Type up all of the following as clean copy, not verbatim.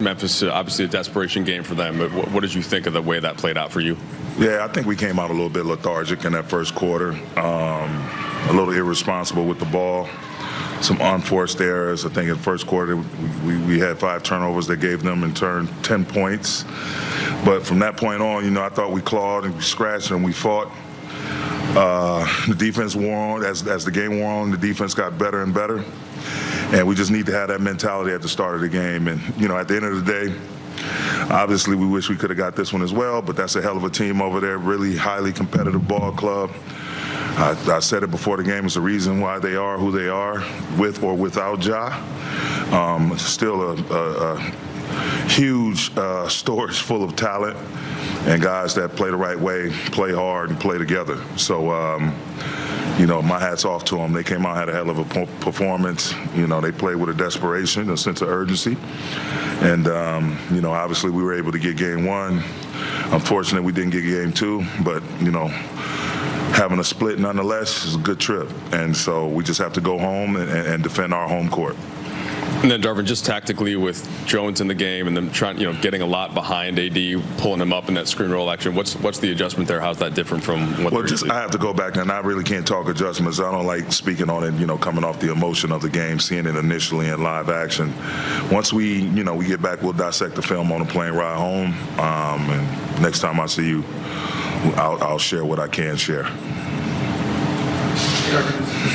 Memphis, obviously a desperation game for them. But what did you think of the way that played out for you? Yeah, I think we came out a little bit lethargic in that first quarter, a little irresponsible with the ball, some unforced errors. I think in the first quarter we had 5 turnovers that gave them in turn 10 points. But from that point on, I thought we clawed and we scratched and we fought. The defense wore on. As the game wore on, the defense got better and better. And we just need to have that mentality at the start of the game. And, at the end of the day, obviously we wish we could have got this one as well, but that's a hell of a team over there, really highly competitive ball club. I said it before the game, it's the reason why they are who they are, with or without Ja. Still a huge storage full of talent and guys that play the right way, play hard, and play together. So, my hat's off to them. They came out, had a hell of a performance. They played with a desperation, a sense of urgency. And, obviously we were able to get game 1. Unfortunately, we didn't get game 2, but, having a split nonetheless is a good trip. And so we just have to go home and defend our home court. And then, Darvin, just tactically with Jones in the game and them trying, getting a lot behind AD, pulling him up in that screen roll action. What's the adjustment there? How's that different from what? Well, I have to go back, and I really can't talk adjustments. I don't like speaking on it, coming off the emotion of the game, seeing it initially in live action. Once we get back, we'll dissect the film on the plane ride home. And next time I see you, I'll share what I can share.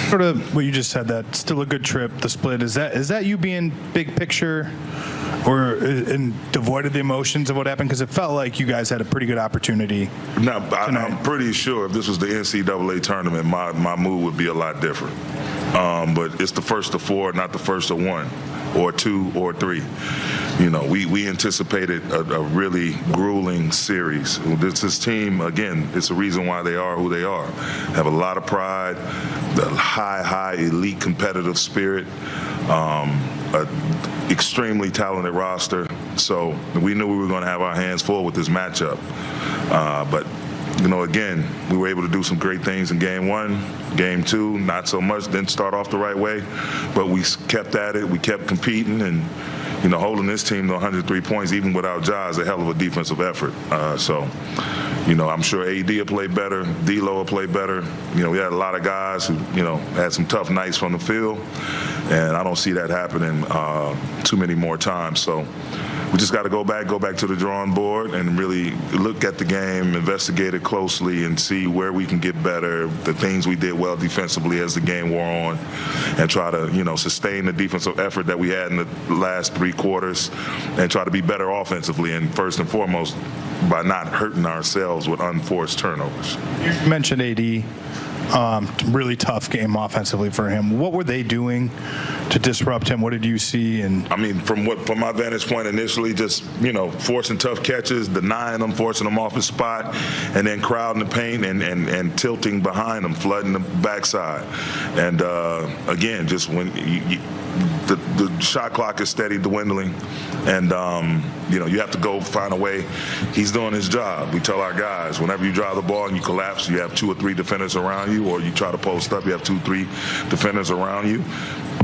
Sort of what you just said, that still a good trip, the split. Is that you being big picture or devoid of the emotions of what happened? Because it felt like you guys had a pretty good opportunity. No, I'm pretty sure if this was the NCAA tournament, my mood would be a lot different. But it's the first of 4, not the first of 1 or 2 or 3. We anticipated a really grueling series. This team, again, it's the reason why they are who they are. Have a lot of pride, the high elite competitive spirit, extremely talented roster. So we knew we were going to have our hands full with this matchup. But again, we were able to do some great things in game 1. Game 2, not so much. Didn't start off the right way, but we kept at it. We kept competing, and holding this team to 103 points, even without Ja, is a hell of a defensive effort. So, I'm sure AD will play better, D'Lo will play better. We had a lot of guys who, had some tough nights from the field, and I don't see that happening too many more times. So we just got to go back to the drawing board and really look at the game, investigate it closely, and see where we can get better, the things we did well defensively as the game wore on, and try to, sustain the defensive effort that we had in the last 3 quarters and try to be better offensively, and first and foremost, by not hurting ourselves with unforced turnovers. You mentioned AD. Really tough game offensively for him. What were they doing to disrupt him? What did you see? And from my vantage point initially, just forcing tough catches, denying them, forcing them off his spot, and then crowding the paint and tilting behind them, flooding the backside. And again, just when the shot clock is steady dwindling, and you have to go find a way. He's doing his job. We tell our guys, whenever you drive the ball and you collapse, you have 2 or 3 defenders around you, or you try to post up, you have 2 or 3 defenders around you.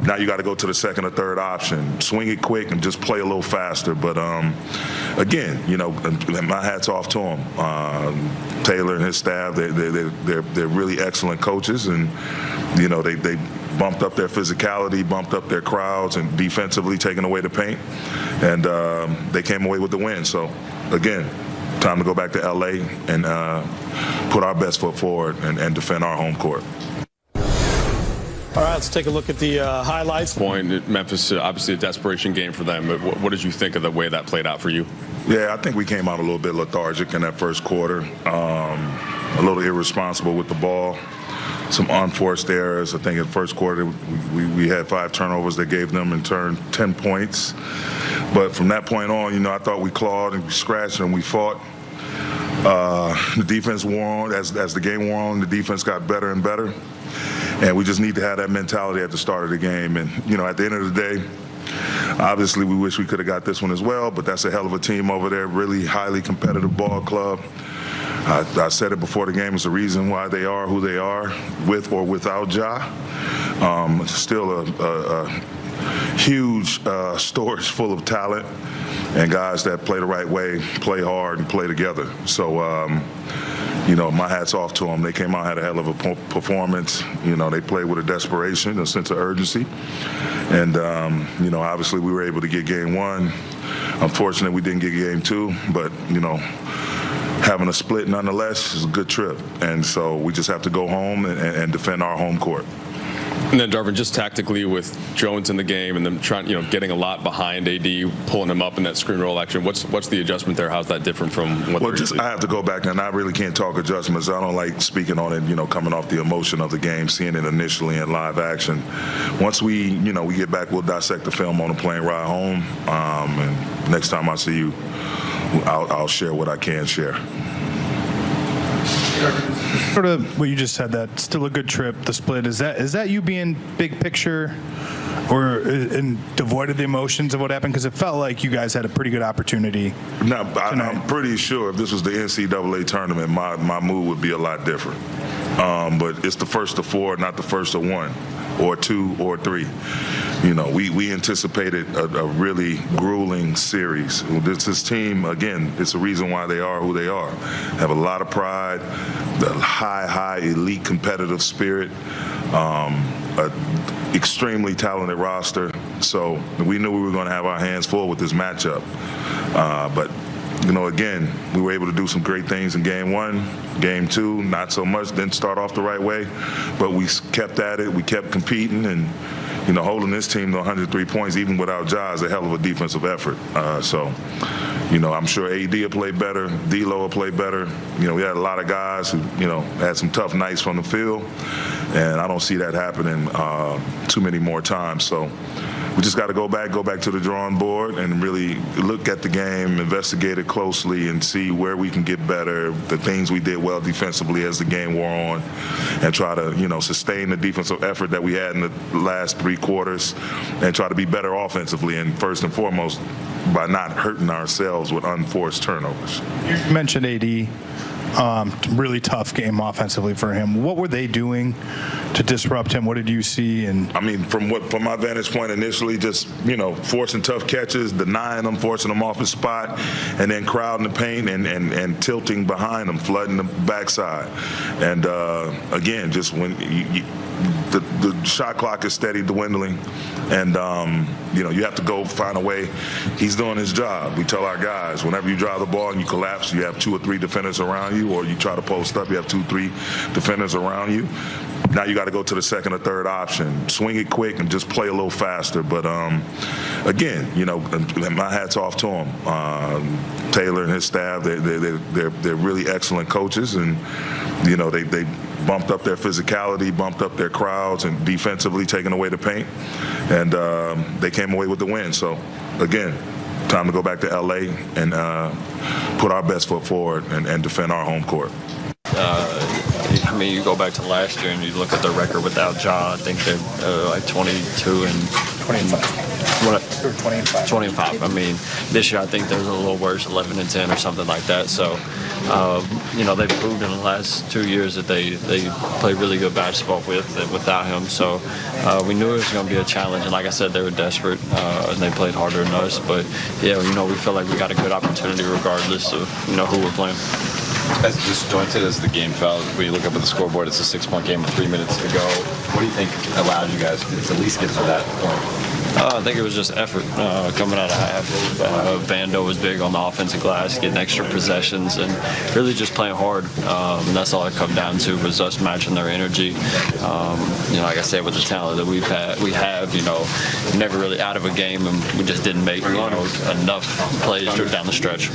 Now you got to go to the second or third option, swing it quick, and just play a little faster. But again, my hat's off to him. Taylor and his staff, they're really excellent coaches, and they bumped up their physicality, bumped up their crowds, and defensively taking away the paint, and they came away with the win. So again, time to go back to LA and put our best foot forward and defend our home court. All right, let's take a look at the highlights. Memphis, obviously a desperation game for them. But what did you think of the way that played out for you? Yeah, I think we came out a little bit lethargic in that first quarter, a little irresponsible with the ball, some unforced errors. I think in the first quarter we had 5 turnovers that gave them in turn 10 points. But from that point on, I thought we clawed and we scratched and we fought. The defense wore on. As the game wore on, the defense got better and better. And we just need to have that mentality at the start of the game. And, at the end of the day, obviously we wish we could have got this one as well, but that's a hell of a team over there, really highly competitive ball club. I said it before the game, it's the reason why they are who they are, with or without Ja. Still a huge storage full of talent and guys that play the right way, play hard, and play together. So, my hat's off to them. They came out, had a hell of a performance. They played with a desperation, a sense of urgency. And, obviously we were able to get game one. Unfortunately, we didn't get game two, but, having a split nonetheless is a good trip. And so we just have to go home and defend our home court. And then, Darvin, just tactically with Jones in the game and them getting a lot behind AD, pulling him up in that screen roll action. What's the adjustment there? How's that different from what? Well, I have to go back, and I really can't talk adjustments. I don't like speaking on it. Coming off the emotion of the game, seeing it initially in live action. Once we get back, we'll dissect the film on the plane ride home. And next time I see you, I'll share what I can share. Sort of what you just said, that still a good trip, the split. Is that you being big picture or and devoid of the emotions of what happened? Because it felt like you guys had a pretty good opportunity. No, I'm pretty sure if this was the NCAA tournament, my mood would be a lot different. But it's the first of four, not the first of one or two or three. We anticipated a really grueling series. This team, again, it's the reason why they are who they are. Have a lot of pride, the high elite competitive spirit, extremely talented roster. So we knew we were going to have our hands full with this matchup. But again, we were able to do some great things in game one. Game two, not so much. Didn't start off the right way, but we kept at it. We kept competing, and holding this team to 103 points, even without Ja, is a hell of a defensive effort. I'm sure AD will play better, D'Lo will play better. We had a lot of guys who, had some tough nights from the field, and I don't see that happening too many more times. So we just got to go back to the drawing board and really look at the game, investigate it closely, and see where we can get better, the things we did well defensively as the game wore on, and try to, sustain the defensive effort that we had in the last three quarters and try to be better offensively, and first and foremost, by not hurting ourselves with unforced turnovers. You mentioned AD. Really tough game offensively for him. What were they doing to disrupt him? What did you see? And from my vantage point initially, just forcing tough catches, denying them, forcing them off his spot, and then crowding the paint and tilting behind them, flooding the backside. And again, just when the shot clock is steady dwindling, and you have to go find a way. He's doing his job. We tell our guys, whenever you drive the ball and you collapse, you have 2 or 3 defenders around you, or you try to post up, you have 2 or 3 defenders around you. Now you got to go to the second or third option, swing it quick, and just play a little faster. But again, my hat's off to him. Taylor and his staff, they're really excellent coaches, and they bumped up their physicality, bumped up their crowds, and defensively taking away the paint, and they came away with the win. So again, time to go back to LA and put our best foot forward and defend our home court. You go back to last year and you look at the record without Ja. I think they're like 22 and 20 and 5. This year I think there's a little worse, 11 and 10 or something like that. So, they've proved in the last 2 years that they play really good basketball without him. So we knew it was going to be a challenge. And like I said, they were desperate and they played harder than us. But yeah, we feel like we got a good opportunity regardless of who we're playing. As disjointed as the game felt, when you look up at the scoreboard, it's a 6-point game with 3 minutes to go. What do you think allowed you guys to at least get to that point? I think it was just effort coming out of half. Vando was big on the offensive glass, getting extra possessions, and really just playing hard. And that's all it come down to, was us matching their energy. Like I said, with the talent that we have, never really out of a game, and we just didn't make enough plays down the stretch.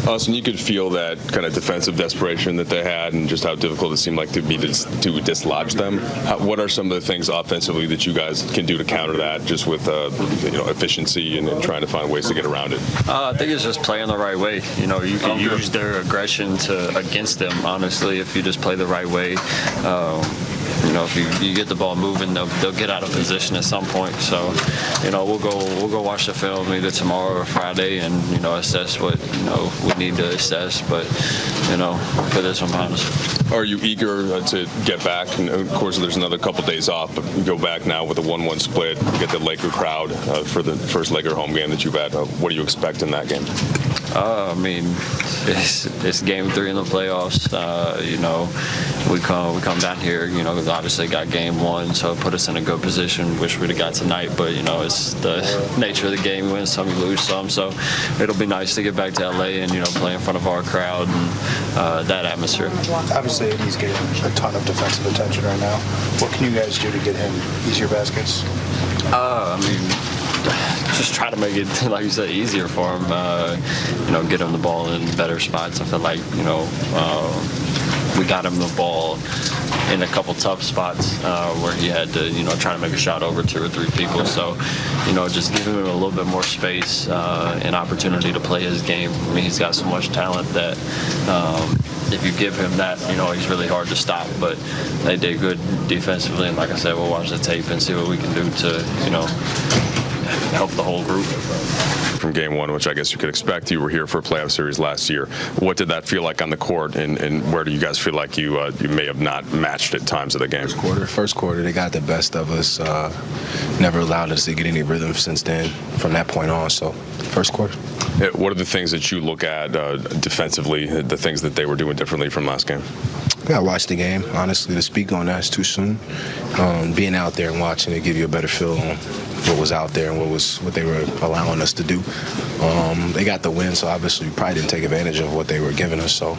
Austin, you could feel that kind of defensive desperation that they had, and just how difficult it seemed like to be to dislodge them. What are some of the things offensively that you guys can do to counter that, just with efficiency and trying to find ways to get around it? I think it's just playing the right way. You can use their aggression against them, honestly, if you just play the right way. if you get the ball moving, they'll get out of position at some point. So, we'll go watch the film either tomorrow or Friday, and assess what we need to assess. But put this one behind us. Are you eager to get back? And of course, there's another couple days off, but you go back now with a 1-1 split. You get the Laker crowd for the first Laker home game that you've had. What do you expect in that game? It's game 3 in the playoffs. We come down here. Obviously got game 1, so it put us in a good position. Wish we'd have got tonight, but it's the nature of the game. You win some, you lose some. So it'll be nice to get back to LA and play in front of our crowd and that atmosphere. Obviously, he's getting a ton of defensive attention right now. What can you guys do to get him easier baskets? Just try to make it, like you said, easier for him. Get him the ball in better spots. I feel like, we got him the ball in a couple tough spots where he had to, try to make a shot over 2 or 3 people. So, just giving him a little bit more space and opportunity to play his game. He's got so much talent that if you give him that, he's really hard to stop. But they did good defensively, and like I said, we'll watch the tape and see what we can do to, help the whole group. From game 1, which I guess you could expect, you were here for a playoff series last year. What did that feel like on the court, and where do you guys feel like you may have not matched at times of the game? First quarter, they got the best of us. Never allowed us to get any rhythm since then. From that point on, so first quarter. What are the things that you look at defensively, the things that they were doing differently from last game? I gotta watch the game. Honestly, to speak on that is too soon. Being out there and watching it give you a better feel on what was out there and what they were allowing us to do. They got the win, so obviously we probably didn't take advantage of what they were giving us. So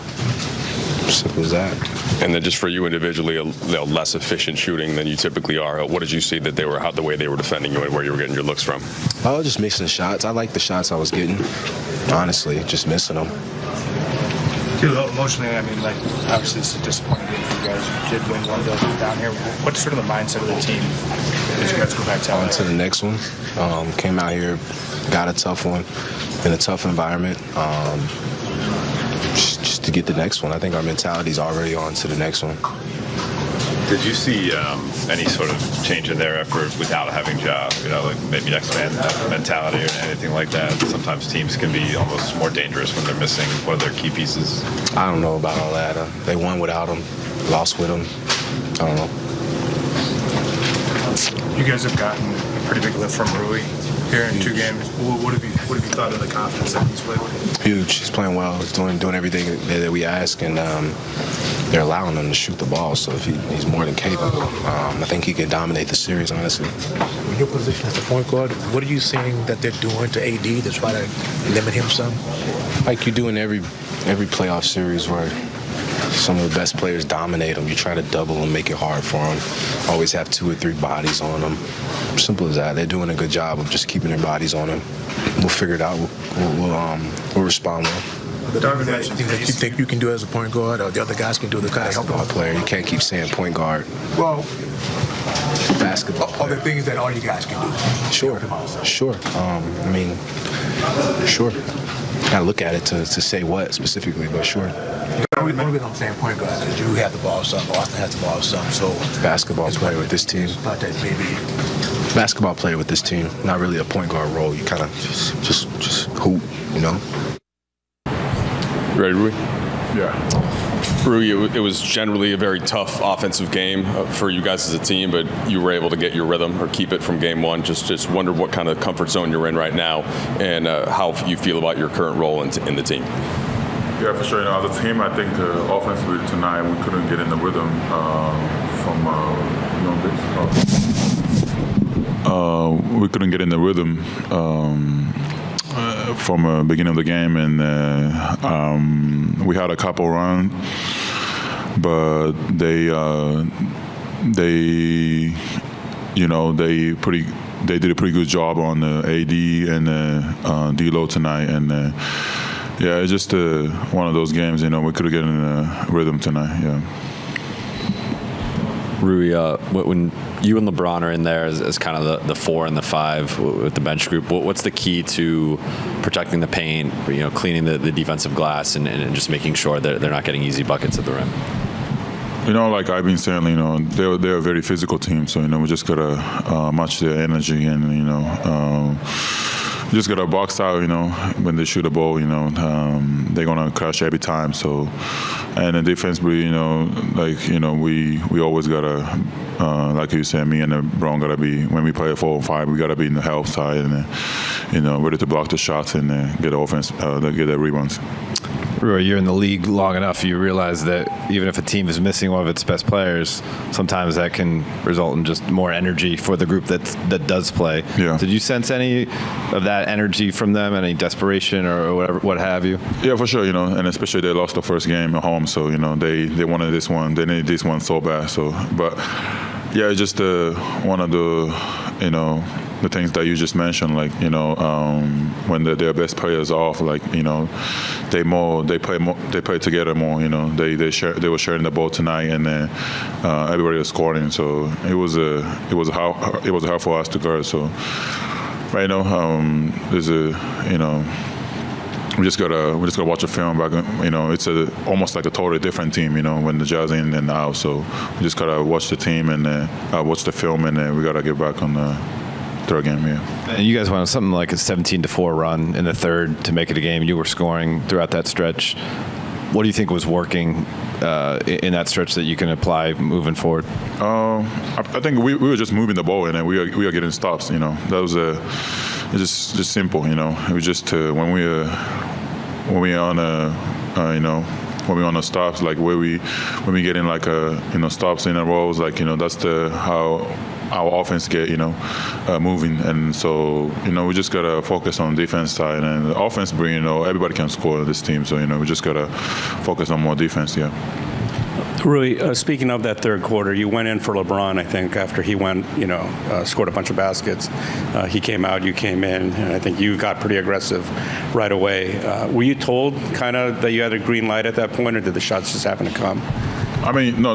simple as that. And then just for you individually, less efficient shooting than you typically are. What did you see that the way they were defending you and where you were getting your looks from? I was just missing shots. I like the shots I was getting. Honestly, just missing them. Emotionally, obviously it's a disappointing game for you guys. You did win one down here. What's sort of the mindset of the team as you guys go back to LA? On to the next one. Came out here, got a tough one in a tough environment. Just to get the next one. I think our mentality is already on to the next one. Did you see any sort of change in their effort without having Ja? Like maybe next man mentality or anything like that? Sometimes teams can be almost more dangerous when they're missing one of their key pieces. I don't know about all that. They won without him, lost with him. I don't know. You guys have gotten a pretty big lift from Rui here in 2 games. What have you thought of the confidence that he's played with? Huge. He's playing well. He's doing everything that we ask, and they're allowing him to shoot the ball. So if he's more than capable, I think he can dominate the series, honestly. In your position as a point guard, what are you seeing that they're doing to AD to try to limit him some? Like you do in every playoff series where some of the best players dominate them. You try to double and make it hard for them. Always have 2 or 3 bodies on them. Simple as that. They're doing a good job of just keeping their bodies on them. We'll figure it out. We'll respond well. The Darvin mentioned that you think you can do as a point guard, or the other guys can do the kind of help basketball player. You can't keep saying point guard. Well, basketball. Are there things that all you guys can do? Sure. Sure. Gotta look at it to say what specifically, but sure. The only reason I'm saying point guard is you have the ball some, Austin has the ball some. So basketball player with this team. Thought that maybe basketball player with this team, not really a point guard role. You kind of just hoop, Ready, Rui? Yeah. Rui, it was generally a very tough offensive game for you guys as a team, but you were able to get your rhythm or keep it from game 1. Just wonder what kind of comfort zone you're in right now and how you feel about your current role in the team. Yeah, for sure. As a team, I think offensively tonight we couldn't get in the rhythm we couldn't get in the rhythm from the beginning of the game, and we had a couple runs, but they did a pretty good job on the AD and D-Lo tonight, and yeah, it's just one of those games. We could have gotten in a rhythm tonight. Yeah. Rui, when you and LeBron are in there as kind of the 4 and the 5 with the bench group, what's the key to protecting the paint, cleaning the defensive glass and just making sure that they're not getting easy buckets at the rim? Like I've been saying, they're a very physical team. So, we just got to match their energy and, just got to box out, when they shoot the ball, they're going to crash every time. So, and the defense, we always got to, like you said, me and LeBron got to be, when we play 4 or 5, we got to be in the help side and, ready to block the shots and get the offense, get the rebounds. Roy, you're in the league long enough, you realize that even if a team is missing one of its best players, sometimes that can result in just more energy for the group that does play. Yeah. Did you sense any of that energy from them, any desperation or whatever, what have you? Yeah, for sure, and especially they lost the first game at home, so, they wanted this one, they needed this one so bad, so, but, yeah, just one of the, the things that you just mentioned, like, when their best players are off, like, they play together more, they were sharing the ball tonight, and then everybody was scoring, so it was hard for us to guard. So right now, there's we just gotta watch a film back. It's almost like a totally different team. When the Jazz in and out, so we just gotta watch the team and watch the film, and then we gotta get back on the third game. Yeah. And you guys went on something like a 17-4 run in the third to make it a game. You were scoring throughout that stretch. What do you think was working in that stretch that you can apply moving forward? I think we were just moving the ball, and then we are getting stops. That was it's just simple. It was just when we on when we on the stops, like when we get in like stops in a rows, like that's how our offense get moving, and so we just gotta focus on defense side, and the offense bring everybody can score this team, so we just gotta focus on more defense. Yeah. Rui, speaking of that third quarter, you went in for LeBron, I think, after he went, scored a bunch of baskets. He came out, you came in, and I think you got pretty aggressive right away. Were you told kind of that you had a green light at that point, or did the shots just happen to come? I mean, no,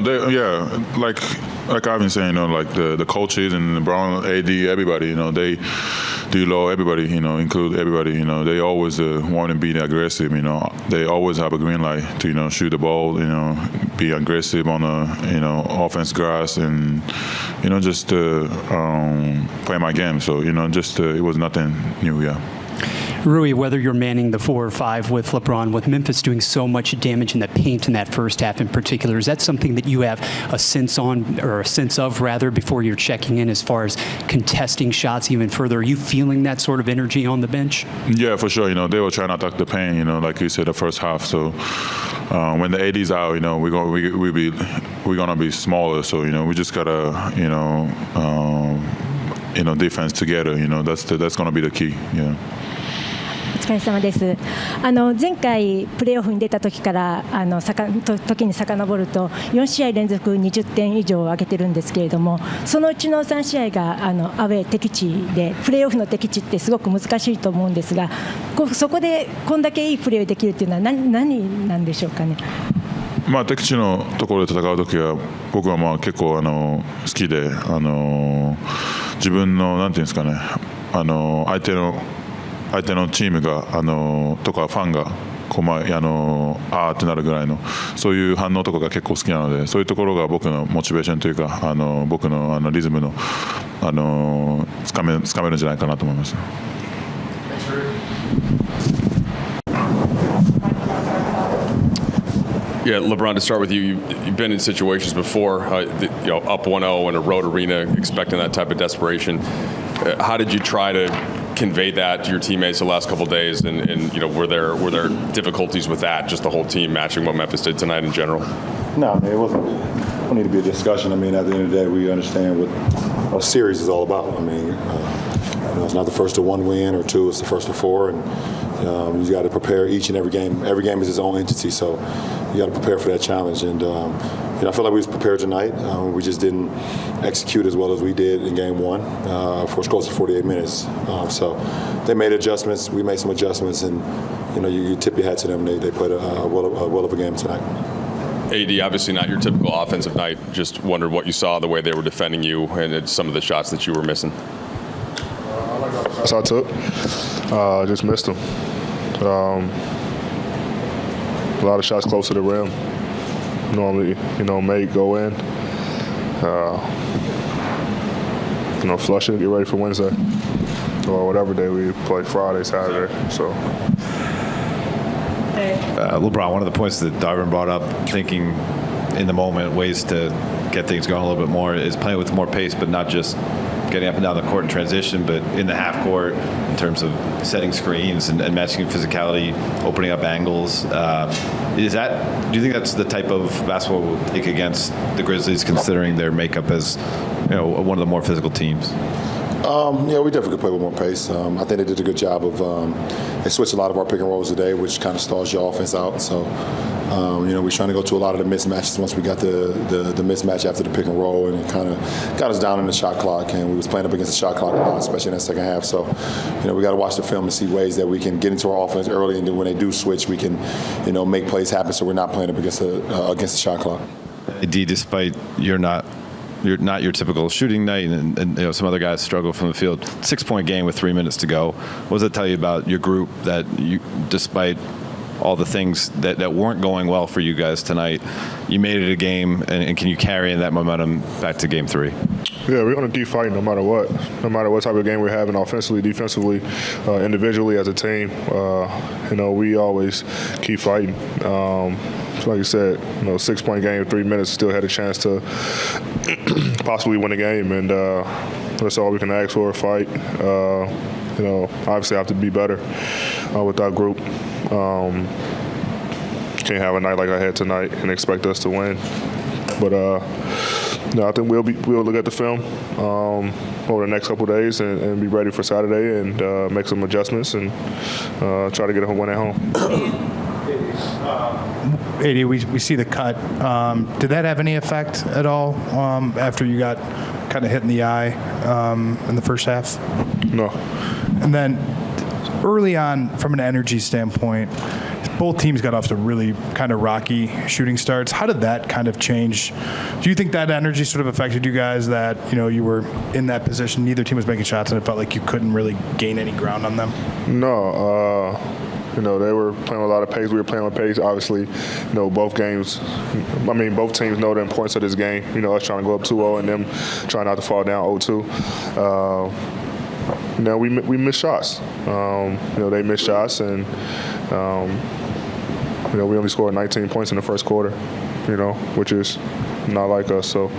like I've been saying, like the coaches and LeBron, AD, everybody, they D-Lo, everybody, include everybody, they always want to be aggressive, they always have a green light to, shoot the ball, be aggressive on the, offense grass and, just play my game. So, it was nothing new, yeah. Rui, whether you're manning the 4 or 5 with LeBron, with Memphis doing so much damage in the paint in that first half in particular, is that something that you have a sense of before you're checking in as far as contesting shots even further? Are you feeling that sort of energy on the bench? Yeah, for sure. They were trying to attack the paint, like you said, the first half. So when the AD's out, we're gonna be smaller. So we just gotta defense together. That's gonna be the key. Yeah. お疲れ様です。前回プレーオフに出た時から時に遡ると4試合連続20点以上を挙げてるんですけれども、そのうちの3試合がアウェー敵地で、プレーオフの敵地ってすごく難しいと思うんですが、そこでこんだけいいプレーをできるっていうのは何なんでしょうかね。敵地のところで戦うときは僕は結構好きで、自分のなんていうんですかね、相手のチームがとかファンがあーってなるぐらいのそういう反応とかが結構好きなので、そういうところが僕のモチベーションというか僕のリズムのつかめるんじゃないかなと思います。Yeah, LeBron, to start with you, you've been in situations before, up 1-0 in a road arena, expecting that type of desperation. How did you try to convey that to your teammates the last couple of days, and were there difficulties with that, just the whole team matching what Memphis did tonight in general? No, it wasn't. It don't need to be a discussion. I mean, at the end of the day, we understand what a series is all about. I mean, it's not the first to one win or two; it's the first to 4, and you got to prepare each and every game. Every game is its own entity, so you got to prepare for that challenge. And I feel like we was prepared tonight. We just didn't execute as well as we did in game 1 for close to 48 minutes. So they made adjustments. We made some adjustments, and you tip your hat to them. They played a well of a game tonight. AD, obviously not your typical offensive night. Just wondered what you saw, the way they were defending you, and some of the shots that you were missing. So I took. Just missed them. A lot of shots close to the rim. normally, make, go in. Flush it, get ready for Wednesday. Or whatever day we play, Friday, Saturday. So. LeBron, one of the points that Darvin brought up, thinking in the moment, ways to get things going a little bit more, is playing with more pace, but not just getting up and down the court in transition, but in the half court in terms of setting screens and matching physicality, opening up angles. Do you think that's the type of basketball we'll take against the Grizzlies, considering their makeup as one of the more physical teams? Yeah, we definitely could play with more pace. I think they did a good job of they switched a lot of our pick and rolls today, which kind of stalls your offense out. So, we're trying to go to a lot of the mismatches once we got the mismatch after the pick and roll, and it kind of got us down in the shot clock, and we was playing up against the shot clock a lot, especially in that second half. So, we got to watch the film and see ways that we can get into our offense early, and then when they do switch, we can, make plays happen so we're not playing up against the shot clock. D, despite you're not your typical shooting night, and some other guys struggle from the field. 6-point game with 3 minutes to go. What does it tell you about your group that you, despite all the things that weren't going well for you guys tonight, you made it a game, and can you carry that momentum back to game 3? Yeah, we're going to keep fighting no matter what. No matter what type of game we're having, offensively, defensively, individually as a team. We always keep fighting. Like you said, 6-point game, 3 minutes, still had a chance to possibly win the game, and that's all we can ask for, fight. Obviously I have to be better with our group. Can't have a night like I had tonight and expect us to win. But I think we'll look at the film over the next couple of days and be ready for Saturday and make some adjustments and try to get a win at home. AD, we see the cut. Did that have any effect at all after you got kind of hit in the eye in the first half? No. And then early on, from an energy standpoint, both teams got off to really kind of rocky shooting starts. How did that kind of change? Do you think that energy sort of affected you guys, that you were in that position, neither team was making shots, and it felt like you couldn't really gain any ground on them? No. They were playing with a lot of pace. We were playing with pace. Obviously, both teams know the importance of this game. Us trying to go up 2-0 and them trying not to fall down 0-2. We missed shots. They missed shots, and we only scored 19 points in the first quarter. Which is not like us. So,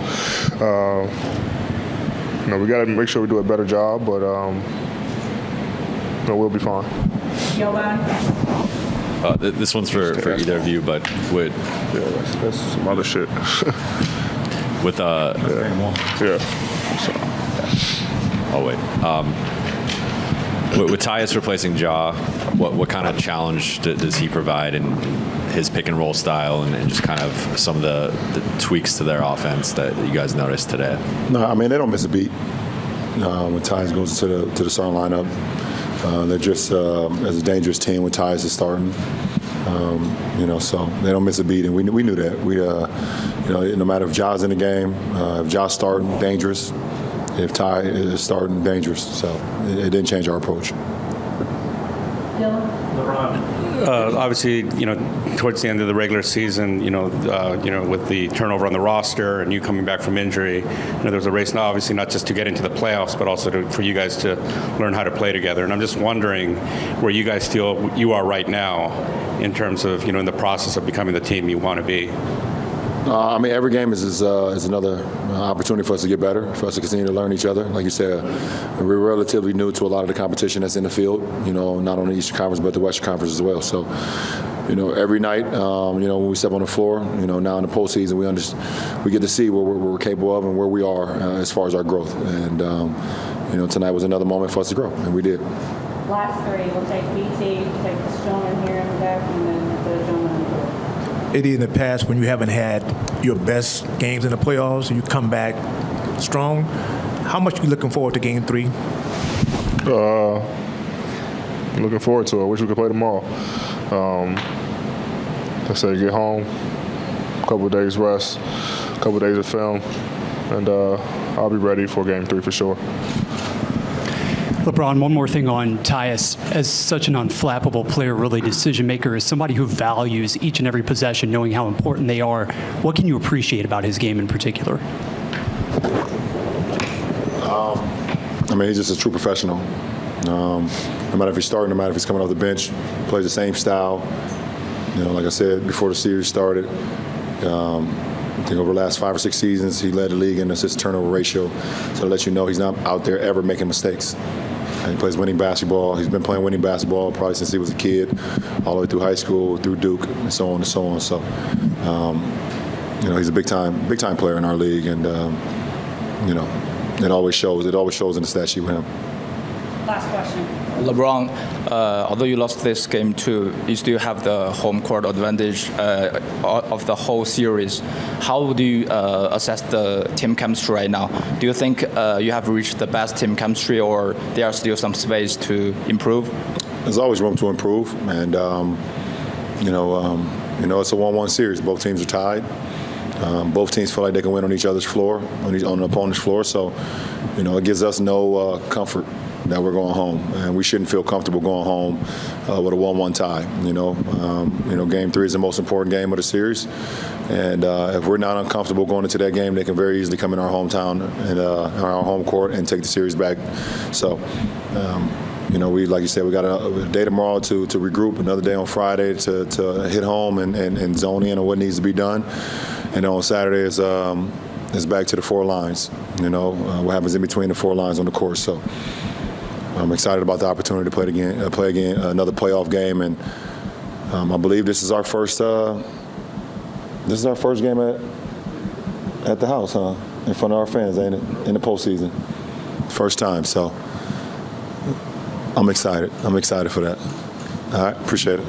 we got to make sure we do a better job, but we'll be fine. This one's for either of you, but that's some other shit. With Oh wait. With Tyus replacing Ja, what kind of challenge does he provide in his pick and roll style, and just kind of some of the tweaks to their offense that you guys noticed today? No, they don't miss a beat when Tyus goes to the starting lineup. They're just as a dangerous team when Tyus is starting. So they don't miss a beat, and we knew that. We, no matter if Ja's in the game, if Ja's starting, dangerous. If Ty is starting, dangerous. So it didn't change our approach. Obviously, towards the end of the regular season, with the turnover on the roster and you coming back from injury, there was a race now, obviously not just to get into the playoffs, but also for you guys to learn how to play together. And I'm just wondering where you guys feel you are right now in terms of, in the process of becoming the team you want to be. Every game is another opportunity for us to get better, for us to continue to learn each other. Like you said, we're relatively new to a lot of the competition that's in the field, not only the Eastern Conference, but the Western Conference as well. So, every night, when we step on the floor, now in the postseason, we get to see what we're capable of and where we are as far as our growth. And, tonight was another moment for us to grow, and we did. Last three, we'll take BT, take the gentleman here in the back, and then the gentleman on the floor. In the past, when you haven't had your best games in the playoffs and you come back strong, how much are you looking forward to Game 3? Looking forward to it. I wish we could play tomorrow. I say get home, a couple of days rest, a couple of days of film, and I'll be ready for Game 3 for sure. LeBron, one more thing on Tyus. As such an unflappable player, really decision maker, as somebody who values each and every possession, knowing how important they are, what can you appreciate about his game in particular? I mean, he's just a true professional. No matter if he's starting, no matter if he's coming off the bench, plays the same style. Like I said before the series started, I think over the last 5 or 6 seasons, he led the league in assist turnover ratio. So to let you know, he's not out there ever making mistakes. And he plays winning basketball. He's been playing winning basketball probably since he was a kid, all the way through high school, through Duke, and so on and so on. So, he's a big time player in our league, and it always shows. It always shows in the stat sheet with him. Last question. LeBron, although you lost this game too, you still have the home court advantage of the whole series. How do you assess the team chemistry right now? Do you think you have reached the best team chemistry, or there are still some space to improve? There's always room to improve, and it's a 1-1 series. Both teams are tied. Both teams feel like they can win on each other's floor, on the opponent's floor. So, it gives us no comfort that we're going home, and we shouldn't feel comfortable going home with a 1-1 tie. Game 3 is the most important game of the series, and if we're not uncomfortable going into that game, they can very easily come in our hometown and our home court and take the series back. So, we, like you said, we got a day tomorrow to regroup, another day on Friday to hit home and zone in on what needs to be done, and on Saturday is back to the 4 lines. What happens in between the 4 lines on the court. So I'm excited about the opportunity to play again, another playoff game, and I believe this is our first game at the house, in front of our fans, ain't it? In the postseason, first time. So I'm excited. I'm excited for that. All right, appreciate it.